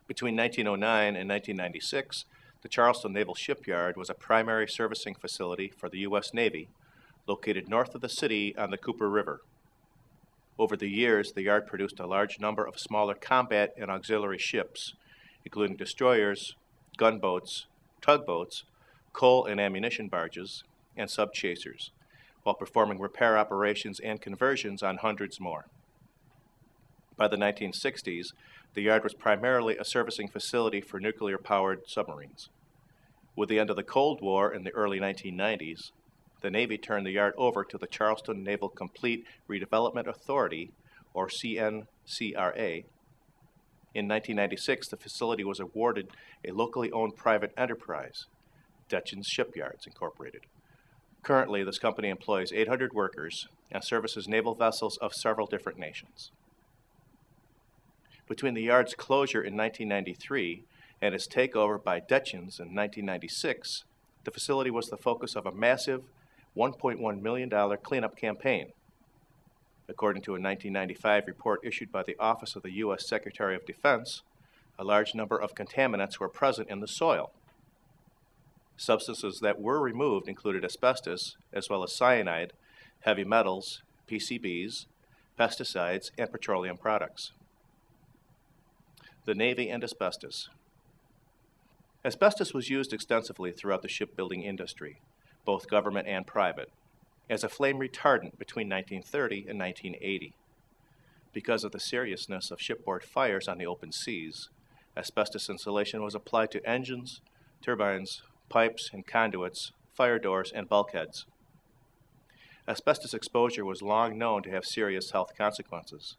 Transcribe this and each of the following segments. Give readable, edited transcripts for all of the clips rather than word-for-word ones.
Between 1909 and 1996, the Charleston Naval Shipyard was a primary servicing facility for the U.S. Navy, located north of the city on the Cooper River. Over the years, the yard produced a large number of smaller combat and auxiliary ships, including destroyers, gunboats, tugboats, coal and ammunition barges, and sub-chasers, while performing repair operations and conversions on hundreds more. By the 1960s, the yard was primarily a servicing facility for nuclear-powered submarines. With the end of the Cold War in the early 1990s, the Navy turned the yard over to the Charleston Naval Complete Redevelopment Authority, or CNCRA. In 1996, the facility was awarded a locally owned private enterprise, Charleston Shipyards, Incorporated. Currently, this company employs 800 workers and services naval vessels of several different nations. Between the yard's closure in 1993 and its takeover by Dutchins in 1996, the facility was the focus of a massive $1.1 million cleanup campaign. According to a 1995 report issued by the Office of the U.S. Secretary of Defense, a large number of contaminants were present in the soil. Substances that were removed included asbestos, as well as cyanide, heavy metals, PCBs, pesticides, and petroleum products. The Navy and asbestos. Asbestos was used extensively throughout the shipbuilding industry, both government and private, as a flame retardant between 1930 and 1980. Because of the seriousness of shipboard fires on the open seas, asbestos insulation was applied to engines, turbines, pipes and conduits, fire doors, and bulkheads. Asbestos exposure was long known to have serious health consequences.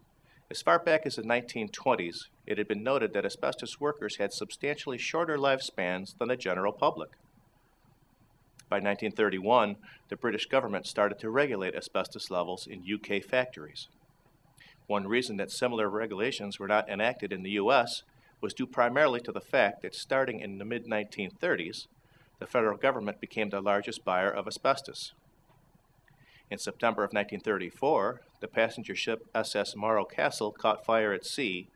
As far back as the 1920s, it had been noted that asbestos workers had substantially shorter lifespans than the general public. By 1931, the British government started to regulate asbestos levels in UK factories. One reason that similar regulations were not enacted in the U.S. was due primarily to the fact that starting in the mid-1930s, the federal government became the largest buyer of asbestos. In September of 1934, the passenger ship SS Morro Castle caught fire at sea,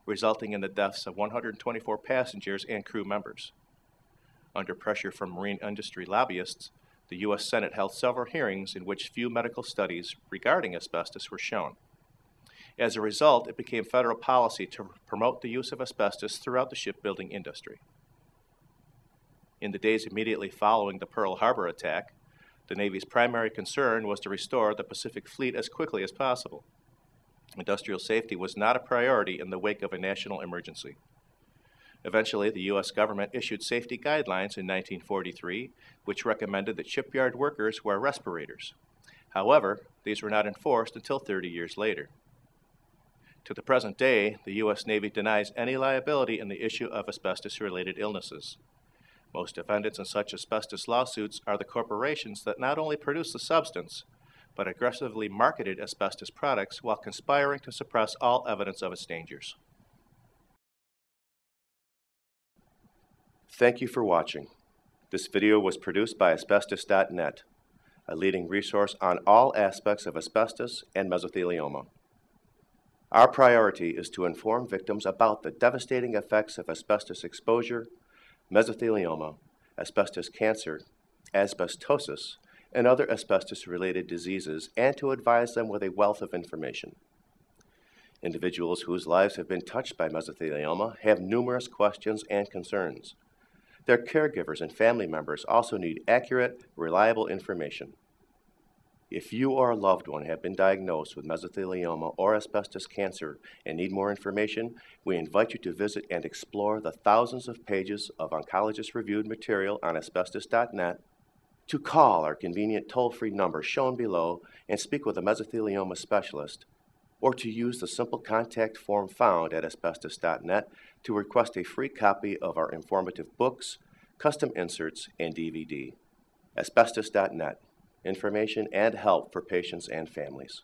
resulting in the deaths of 124 passengers and crew members. Under pressure from marine industry lobbyists, the U.S. Senate held several hearings in which few medical studies regarding asbestos were shown. As a result, it became federal policy to promote the use of asbestos throughout the shipbuilding industry. In the days immediately following the Pearl Harbor attack, the Navy's primary concern was to restore the Pacific Fleet as quickly as possible. Industrial safety was not a priority in the wake of a national emergency. Eventually, the U.S. government issued safety guidelines in 1943, which recommended that shipyard workers wear respirators. However, these were not enforced until 30 years later. To the present day, the U.S. Navy denies any liability in the issue of asbestos-related illnesses. Most defendants in such asbestos lawsuits are the corporations that not only produce the substance, but aggressively marketed asbestos products while conspiring to suppress all evidence of its dangers. Thank you for watching. This video was produced by Asbestos.Net, a leading resource on all aspects of asbestos and mesothelioma. Our priority is to inform victims about the devastating effects of asbestos exposure, mesothelioma, asbestos cancer, asbestosis, and other asbestos-related diseases, and to advise them with a wealth of information. Individuals whose lives have been touched by mesothelioma have numerous questions and concerns. Their caregivers and family members also need accurate, reliable information. If you or a loved one have been diagnosed with mesothelioma or asbestos cancer and need more information, we invite you to visit and explore the thousands of pages of oncologist-reviewed material on Asbestos.Net, to call our convenient toll-free number shown below and speak with a mesothelioma specialist, or to use the simple contact form found at Asbestos.Net to request a free copy of our informative books, custom inserts, and DVD. Asbestos.Net. Information and help for patients and families.